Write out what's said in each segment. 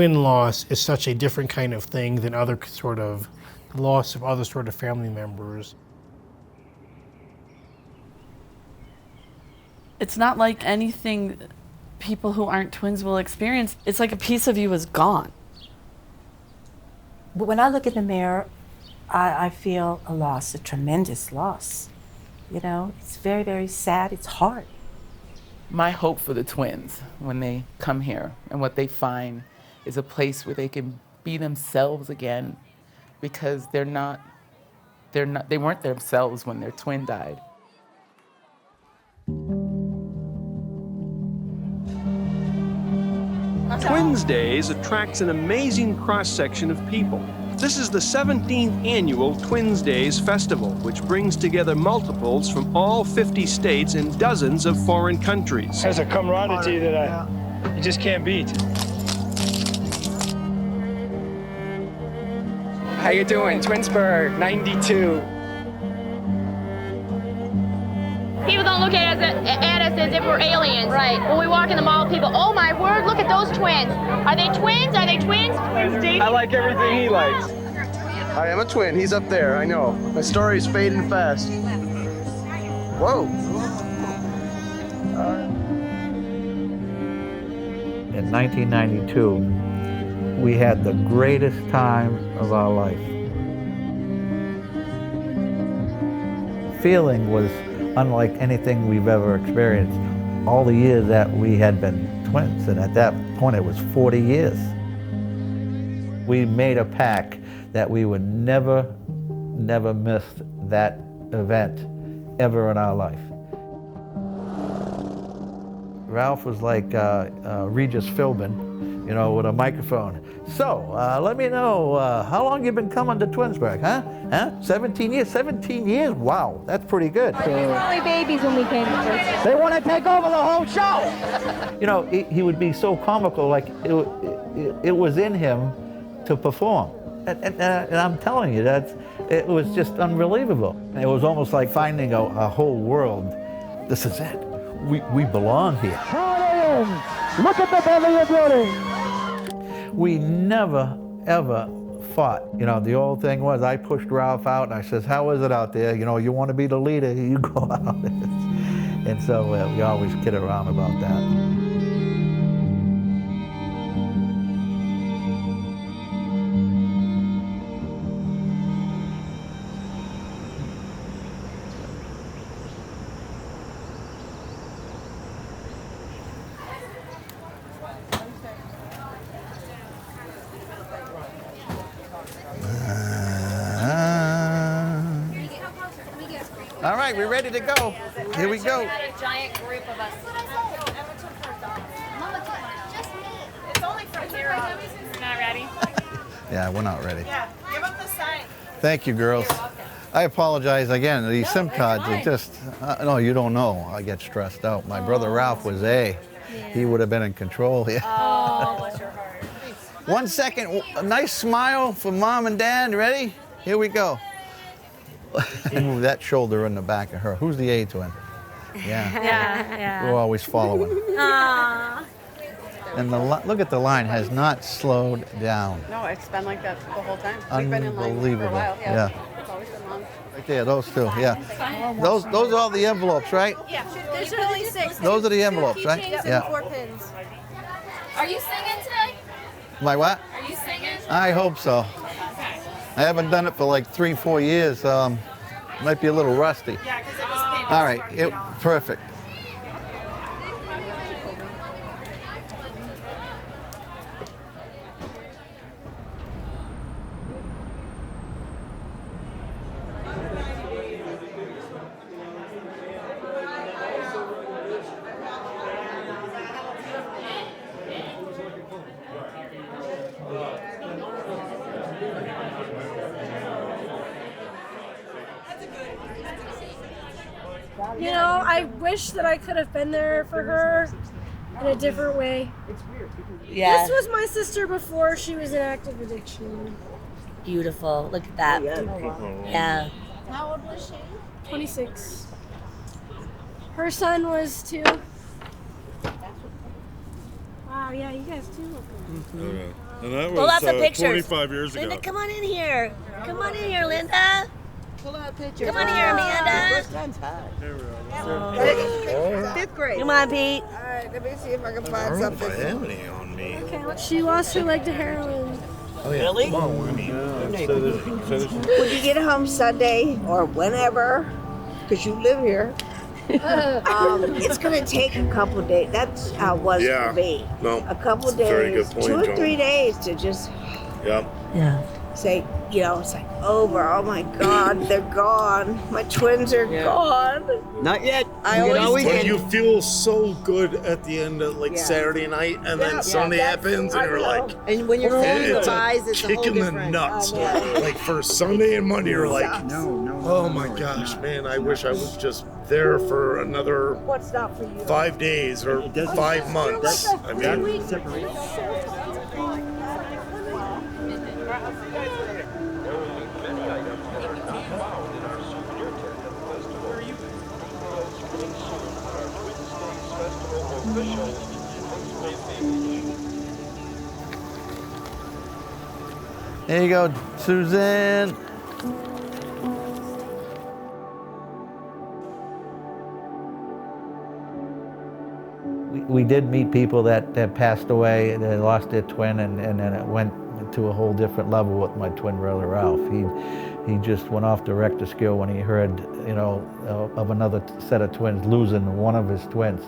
twin loss is such a different kind of thing than other sort of loss of other sort of family members. It's not like anything people who aren't twins will experience. It's like a piece of you is gone. But when I look in the mirror, I feel a loss, a tremendous loss. You know, it's very, very sad. It's hard. My hope for the twins when they come here and what they find is a place where they can be themselves again, because they weren't themselves when their twin died. Twins Days attracts an amazing cross-section of people. This is the 17th annual Twins Days Festival, which brings together multiples from all 50 states and dozens of foreign countries. There's a camaraderie that you just can't beat. How you doing? Twinsburg, 92. People don't look at us as if we're aliens. Right. When we walk in the mall, people, oh my word, look at those twins. Are they twins? Are they twins? I like everything he likes. I am a twin. He's up there. I know. My story's fading fast. Whoa. In 1992, we had the greatest time of our life. Feeling was unlike anything we've ever experienced. All the years that we had been twins, and at that point it was 40 years. We made a pact that we would never miss that event ever in our life. Ralph was like Regis Philbin, you know, with a microphone. So, let me know, how long you been coming to Twinsburg, huh? 17 years? 17 years? Wow, that's pretty good. We were only babies when we came to Twinsburg. They want to take over the whole show! You know, he would be so comical, like it was in him to perform. And I'm telling you, it was just unbelievable. It was almost like finding a whole world. This is it. We belong here. Look at the belly of building. We never, ever fought. You know, the old thing was I pushed Ralph out and I says, how is it out there? You know, you want to be the leader, you go out. And so we always kid around about that. All right, we're ready to go. Here we go. A giant group of us. It's only from here on. You're not ready? Yeah, we're not ready. Yeah, give up the sign. Thank you, girls. I apologize again. These SIM cards are just, no, you don't know. I get stressed out. My brother Ralph was A. He would have been in control here. Oh, bless your heart. 1 second, a nice smile for Mom and Dad. Ready? Here we go. Move that shoulder in the back of her. Who's the A twin? Yeah. We're always following. Aww. And look at the line, has not slowed down. No, it's been like that the whole time. We've been in line for a Unbelievable. while. Yeah. It's always been long. Right there, those two, yeah. Those are all the envelopes, right? Yeah, there's only 6. Those are the envelopes, right? Yeah. 4 pins. Are you singing today? My what? Are you singing? I hope so. I haven't done it for like 3-4 years. Might be a little rusty. Yeah, because it was paid. All right, perfect. You know, I wish that I could have been there for her in a different way. Yeah. This was my sister before she was in active addiction. Beautiful. Look at that. Yeah. How old was she? 26. Her son was 2. Wow, yeah, you guys too look good. And that Pull out was some pictures. 25 years Linda, ago. come on in here. Come on in here, Linda. Pull out pictures. Come on here, Amanda. First time's high. Here we Oh. Fifth grade. Come on, Pete. All right, let me see if I can I find don't know if I something. have any on me. Okay, she lost her leg to heroin. Oh, yeah. Really? Come on, Winnie. When you get home Sunday or whenever, because you live here, it's going to take a couple days. That's how it was Yeah. for me. No. A couple Very days, good point, 2 or John. 3 days to just Yep. Yeah. say, it's like over. Oh my God, they're gone. My twins are gone. Not yet. I always But you feel so good at the end of Yeah. Saturday night, and Yeah, then Sunday that's- happens, and I you're know. like, And when you're it's holding the a pies, it's a whole kick in the different. nuts. I know. Like for Sunday and Monday, you're like, No. oh my gosh, man, I wish I was just there for another What's not for you? 5 days or 5 months. I mean, There you go, Suzanne. We did meet people that passed away, they lost their twin, and then it went to a whole different level with my twin brother Ralph. He just went off the Richter scale when he heard, of another set of twins losing one of his twins.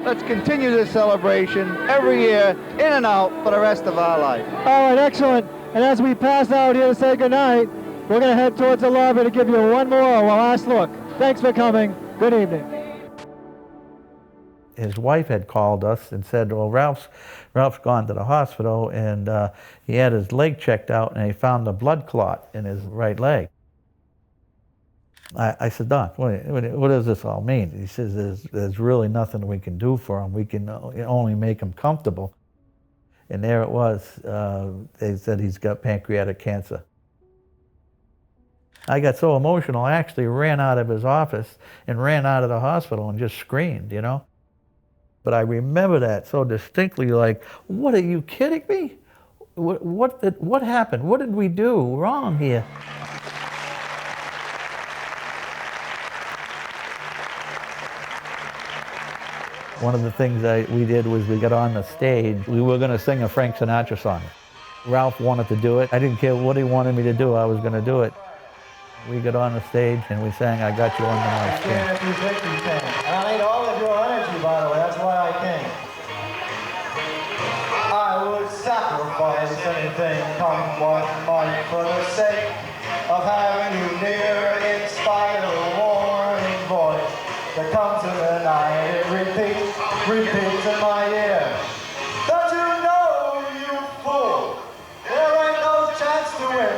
Let's continue this celebration every year, in and out, for the rest of our life. All right, excellent. And as we pass out here to say goodnight, we're going to head towards the lobby to give you one more last look. Thanks for coming. Good evening. His wife had called us and said, well, Ralph's gone to the hospital, and he had his leg checked out, and he found a blood clot in his right leg. I said, Doc, what does this all mean? He says, there's really nothing we can do for him. We can only make him comfortable. And there it was. They said he's got pancreatic cancer. I got so emotional, I actually ran out of his office and ran out of the hospital and just screamed, But I remember that so distinctly, like, what, are you kidding me? What happened? What did we do wrong here? One of the things we did was we got on the stage. We were going to sing a Frank Sinatra song. Ralph wanted to do it. I didn't care what he wanted me to do. I was going to do it. We got on the stage and we sang "I Got You Under My Skin." I need all of your energy, by the way. That's why I came. I would sacrifice anything, come what might, for the sake of having you near, in spite of the warning voice that comes in the night. It repeats in my ear. Don't you know, you fool, there ain't no chance to win.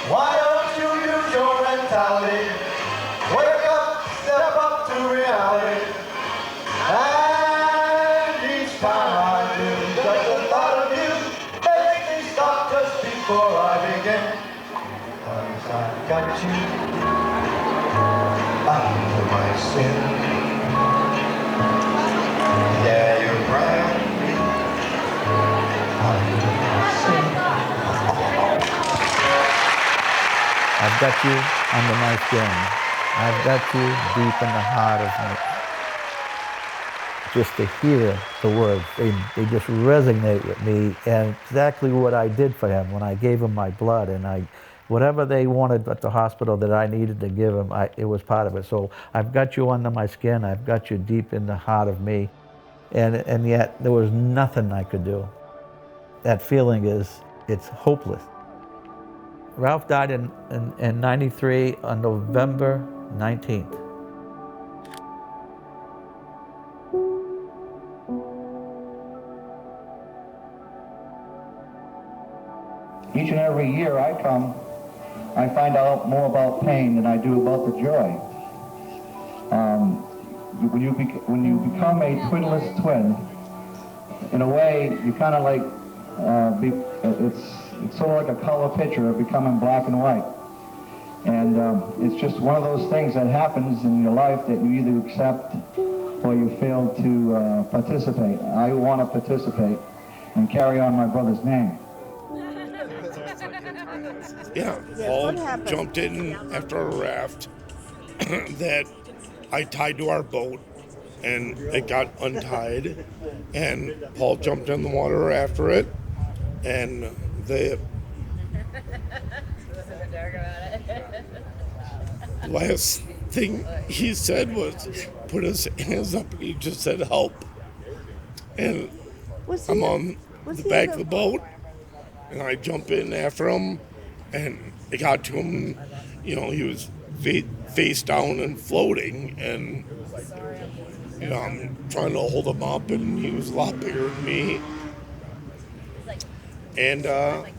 Why don't you use your mentality? Wake up, step up to reality. And each time I do, just the thought of you makes me stop just before I begin. 'Cause I got you under my skin. Yeah, you're right. Under my skin. I've got you under my skin. I've got you deep in the heart of me. Just to hear the words, they just resonate with me, and exactly what I did for him when I gave him my blood, and whatever they wanted at the hospital that I needed to give him, it was part of it. So I've got you under my skin. I've got you deep in the heart of me, and yet there was nothing I could do. That feeling it's hopeless. Ralph died in 93 on November 19th. Each and every year I come, I find out more about pain than I do about the joy. When you become a twinless twin, in a way, you kind of like, it's sort of like a color picture of becoming black and white. And it's just one of those things that happens in your life that you either accept or you fail to participate. I want to participate. and carry on my brother's name. Yeah, Paul jumped in after a raft that I tied to our boat, and it got untied, and Paul jumped in the water after it, and the last thing he said was, put his hands up, and he just said, help. And I'm on the back of the boat, and I jump in after him, and it got to him, you know, he was face down and floating, and, you know, I'm trying to hold him up, and he was a lot bigger than me. And, I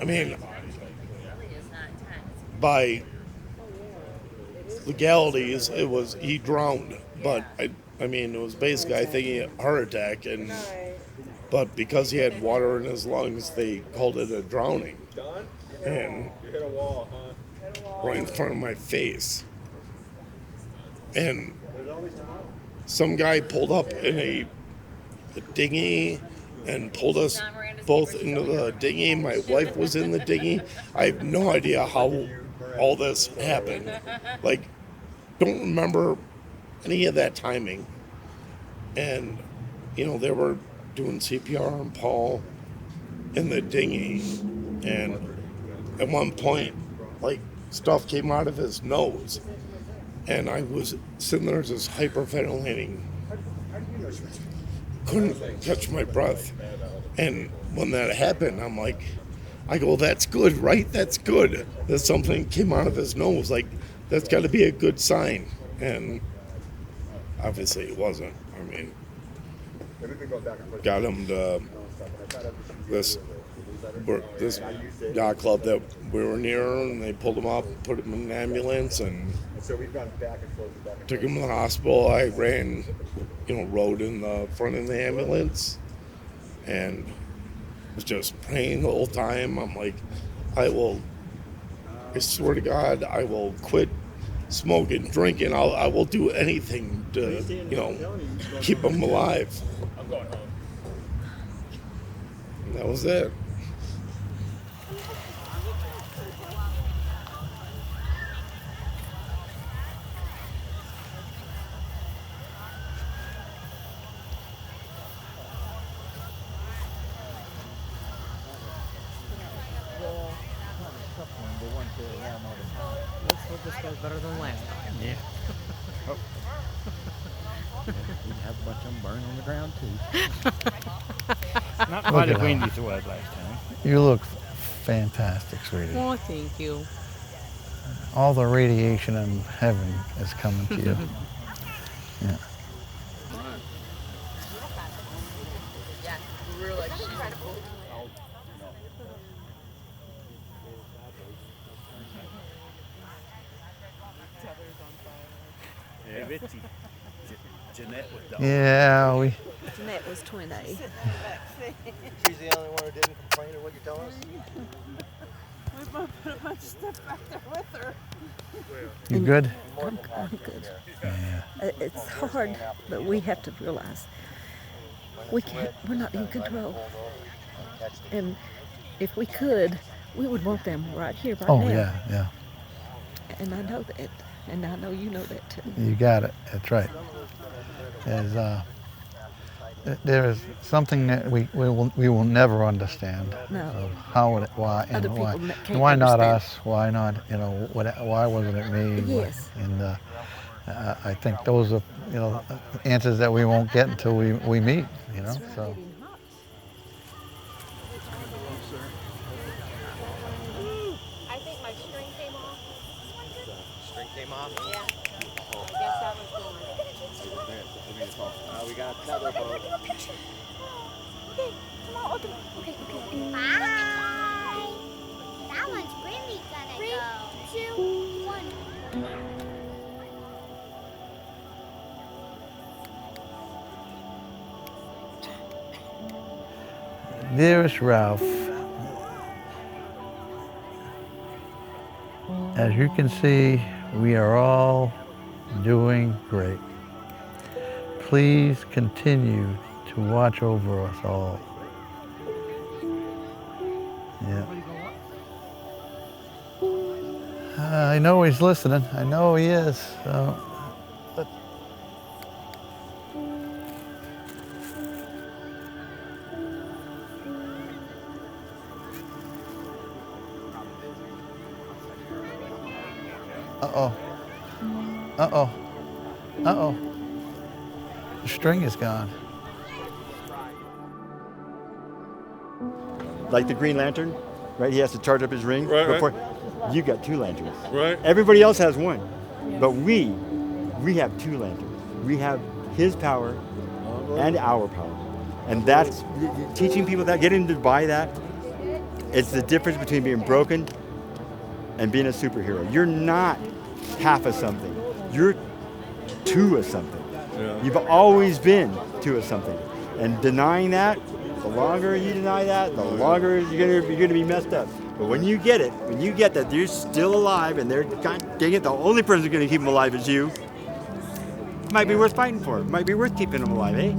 mean, by legalities, he drowned, but I mean, it was basically, I think, a heart attack, but because he had water in his lungs, they called it a drowning. And right in front of my face. And some guy pulled up in a dinghy and pulled us both into the dinghy. My wife was in the dinghy. I have no idea how all this happened. Like, don't remember any of that timing. And, you know, they were doing CPR on Paul in the dinghy. And at one point, like, stuff came out of his nose. And I was sitting there just hyperventilating. Couldn't catch my breath. And when that happened, I'm like, I go, that's good, right? That's good. That something came out of his nose. Like, that's got to be a good sign. And obviously it wasn't. I mean, got him to this yacht club that we were near, and they pulled him up, put him in an ambulance, and took him to the hospital. I ran, you know, rode in the front of the ambulance, and was just praying the whole time. I'm like, I swear to God, I will quit smoking, drinking. I will do anything to, you know, keep him alive. And that was it. This goes better than last time. Yeah. Oh. We have a bunch of them burning on the ground too. Not quite as windy as it was last time. You look fantastic, sweetie. Oh, thank you. All the radiation in heaven is coming to you. Yeah. Yeah, we. Jeanette was twin A. She's the only one who didn't complain of what you tell us? We both put a bunch of stuff back there with her. You good? I'm good. Yeah. It's hard, but we have to realize we're not in control. And if we could, we would want them right here, right now. Oh, yeah, yeah. And I know that. And I know you know that too. You got it. That's right. There is something that we will never understand. No. Of how it, why, and Other why. people can't And why not understand. us? Why not? You know, why wasn't it me? Yes. And I think those are, you know, answers that we won't get until we meet. You know, so. I think my string came off. String came off? Yeah. I guess that was going. We got another boat. Okay, come on, okay. Bye. That one's really gonna 3, 2, 1. Dearest Ralph, as you can see, we are all doing great. Please continue to watch over us all. Yeah. I know he's listening. I know he is. So. But Uh-oh. Uh-oh. Uh-oh. The string is gone. Like the Green Lantern, right? He has to charge up his ring before. You got 2 lanterns. Right. Everybody else has 1, but we have 2 lanterns. We have his power and our power, and that's teaching people that, getting them to buy that. It's the difference between being broken and being a superhero. You're not half of something. You're 2 of something. Yeah. You've always been 2 of something, and denying that. The longer you deny that, the longer you're gonna be messed up. But when you get that you're still alive, and they're, God dang it, the only person who's gonna keep them alive is you. Might be worth fighting for. Might be worth keeping them alive, eh?